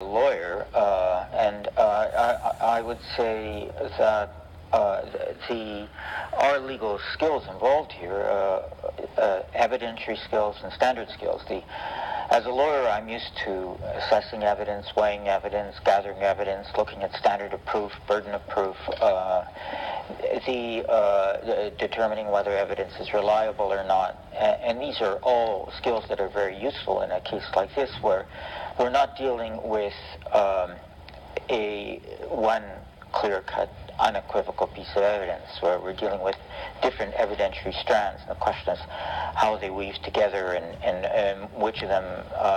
Lawyer, and I would say that our legal skills involved here, evidentiary skills and standard skills. As a lawyer, I'm used to assessing evidence, weighing evidence, gathering evidence, looking at standard of proof, burden of proof, determining whether evidence is reliable or not. And these are all skills that are very useful in a case like this, where we're not dealing with one clear-cut, unequivocal piece of evidence, where we're dealing with different evidentiary strands. And the question is how they weave together, and which of them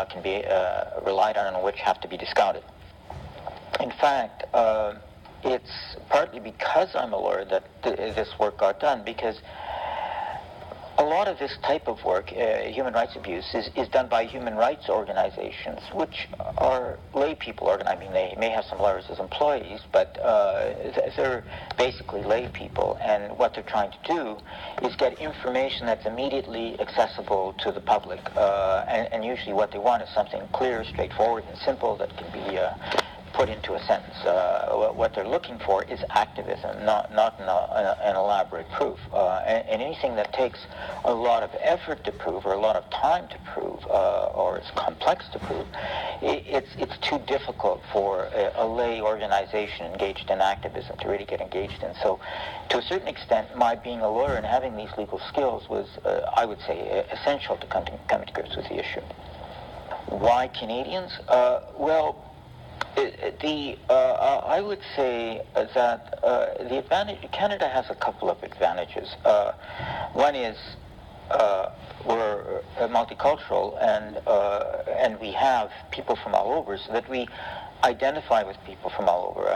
can be relied on and which have to be discounted. In fact, it's partly because I'm a lawyer that this work got done, because a lot of this type of work, human rights abuse, is done by human rights organizations, which are lay people organized. I mean, they may have some lawyers as employees, but they're basically lay people, and what they're trying to do is get information that's immediately accessible to the public, and usually what they want is something clear, straightforward, and simple that can be put into a sentence. What they're looking for is activism, not an elaborate proof. And anything that takes a lot of effort to prove, or a lot of time to prove, or is complex to prove, it's too difficult for a lay organization engaged in activism to really get engaged in. So, to a certain extent, my being a lawyer and having these legal skills was, I would say, essential to coming to grips with the issue. Why Canadians? Well, I would say that the advantage, Canada has a couple of advantages. One is we're multicultural, and we have people from all over, so that we identify with people from all over.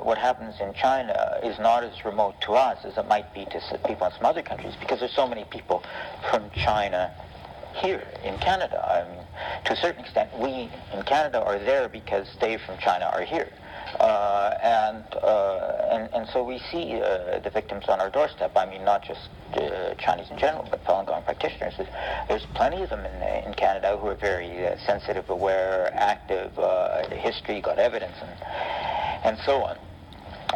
What happens in China is not as remote to us as it might be to people in some other countries, because there's so many people from China here in Canada. I mean, to a certain extent, we in Canada are there because they from China are here, and so we see the victims on our doorstep. I mean, not just Chinese in general, but Falun Gong practitioners. There's plenty of them in Canada who are very sensitive, aware, active, history, got evidence, and so on.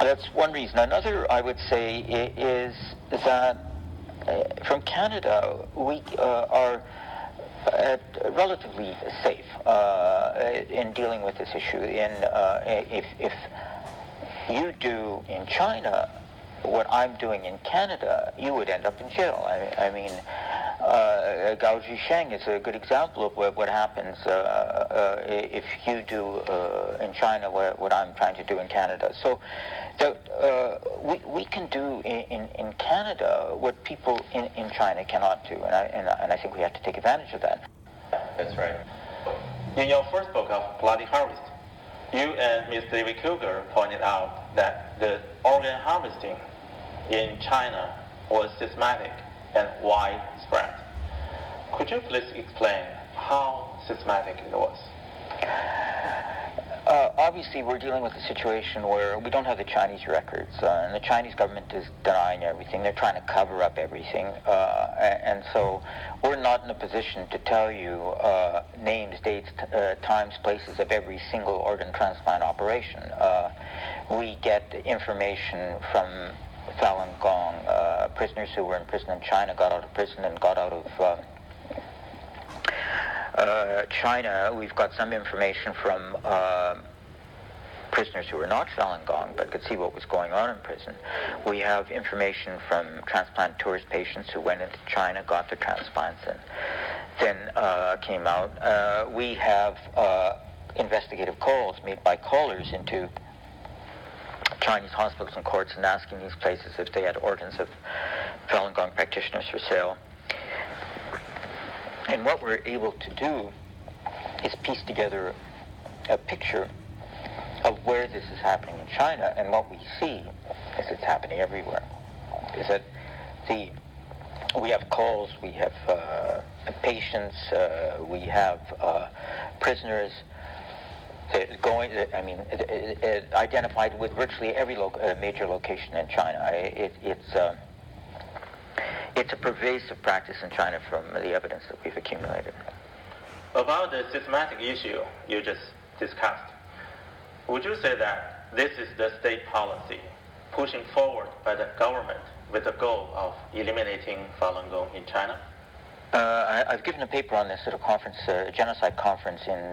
That's one reason. Another, I would say, is that from Canada we are relatively safe in dealing with this issue. If you do in China what I'm doing in Canada, you would end up in jail. I mean, Gao Zhisheng is a good example of what happens if you do in China what I'm trying to do in Canada. So we can do in Canada what people in China cannot do, and I think we have to take advantage of that. That's right. In your first book of Bloody Harvest, you and Ms. David Kilger pointed out that the organ harvesting in China was systematic and widespread. Could you please explain how systematic it was? Obviously, we're dealing with a situation where we don't have the Chinese records, and the Chinese government is denying everything. They're trying to cover up everything, and so we're not in a position to tell you names, dates, times, places of every single organ transplant operation. We get information from Falun Gong prisoners who were in prison in China, got out of prison and got out of China. We've got some information from prisoners who were not Falun Gong but could see what was going on in prison. We have information from transplant tourist patients who went into China, got their transplants, and then came out. We have investigative calls made by callers into Chinese hospitals and courts and asking these places if they had organs of Falun Gong practitioners for sale. And what we're able to do is piece together a picture of where this is happening in China, and what we see is it's happening everywhere. Is that we have calls, we have patients, we have prisoners identified with virtually every major location in China. It's a pervasive practice in China from the evidence that we've accumulated. About the systematic issue you just discussed, would you say that this is the state policy pushing forward by the government with the goal of eliminating Falun Gong in China? I've given a paper on this at a conference, a genocide conference in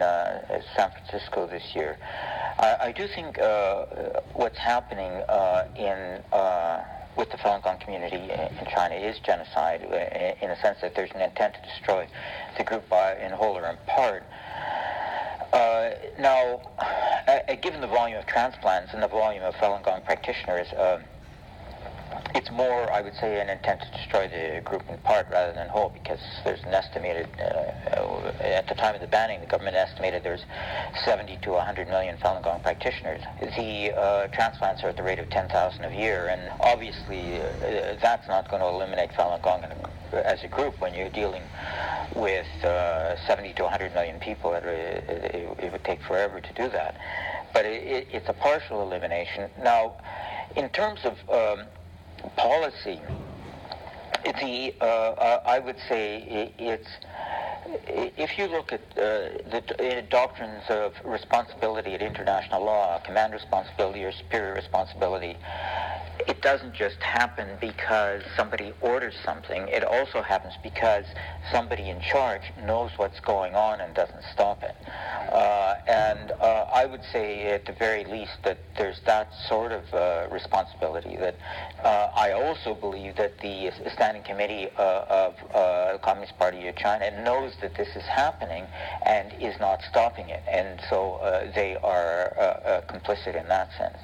San Francisco this year. I do think what's happening with the Falun Gong community in China is genocide, in a sense that there's an intent to destroy the group in whole or in part. Now, given the volume of transplants and the volume of Falun Gong practitioners, it's more, I would say, an intent to destroy the group in part rather than whole, because there's an estimated, at the time of the banning, the government estimated there's 70 to 100 million Falun Gong practitioners. The transplants are at the rate of 10,000 a year, and obviously that's not going to eliminate Falun Gong as a group when you're dealing with 70 to 100 million people. It would take forever to do that. But it's a partial elimination. Now, in terms of policy, I would say it's, if you look at the doctrines of responsibility at international law, command responsibility or superior responsibility, it doesn't just happen because somebody orders something. It also happens because somebody in charge knows what's going on and doesn't stop it. And I would say at the very least that there's that sort of responsibility. That I also believe that the Standing Committee of the Communist Party of China knows that this is happening and is not stopping it. And so they are complicit in that sense.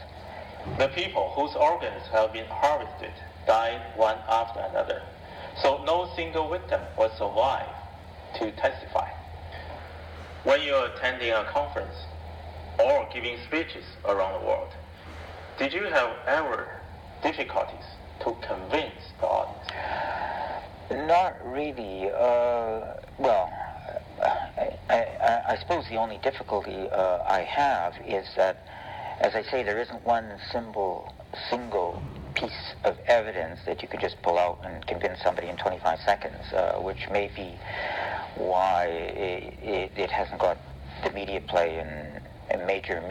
The people whose organs have been harvested died one after another, so no single victim was survived to testify. When you're attending a conference or giving speeches around the world, did you have ever difficulties to convince the audience? Not really. Well, I suppose the only difficulty I have is that, as I say, there isn't one single piece of evidence that you could just pull out and convince somebody in 25 seconds, which may be why it hasn't got the media play in major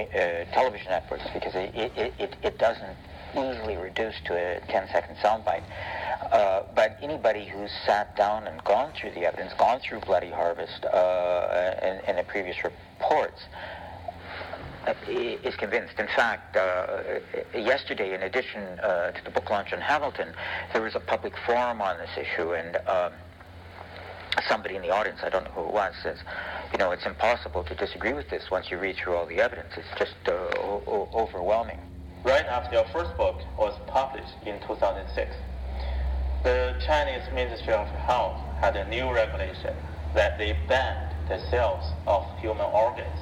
television networks, because it doesn't easily reduce to a 10-second soundbite. But anybody who's sat down and gone through the evidence, gone through Bloody Harvest in the previous reports, is convinced. In fact, yesterday, in addition to the book launch on Hamilton, there was a public forum on this issue, and somebody in the audience, I don't know who it was, says, you know, it's impossible to disagree with this once you read through all the evidence. It's just overwhelming. Right after your first book was published in 2006, the Chinese Ministry of Health had a new regulation that they banned the sales of human organs,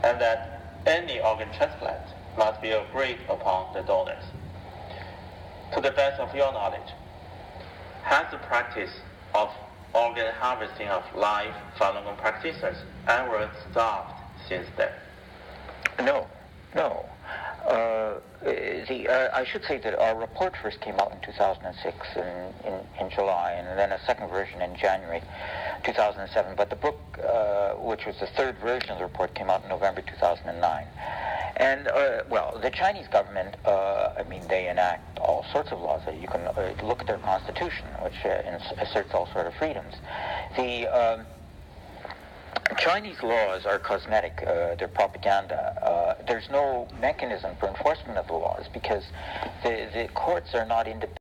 and that any organ transplant must be agreed upon the donors. To the best of your knowledge, has the practice of organ harvesting of live Falun Gong practitioners ever stopped since then? No. I should say that our report first came out in 2006 in July, and then a second version in January 2007. But the book, which was the third version of the report, came out in November 2009. And, well, the Chinese government, I mean, they enact all sorts of laws. You can look at their constitution, which asserts all sorts of freedoms. The Chinese laws are cosmetic. They're propaganda. There's no mechanism for enforcement of the laws because the courts are not independent.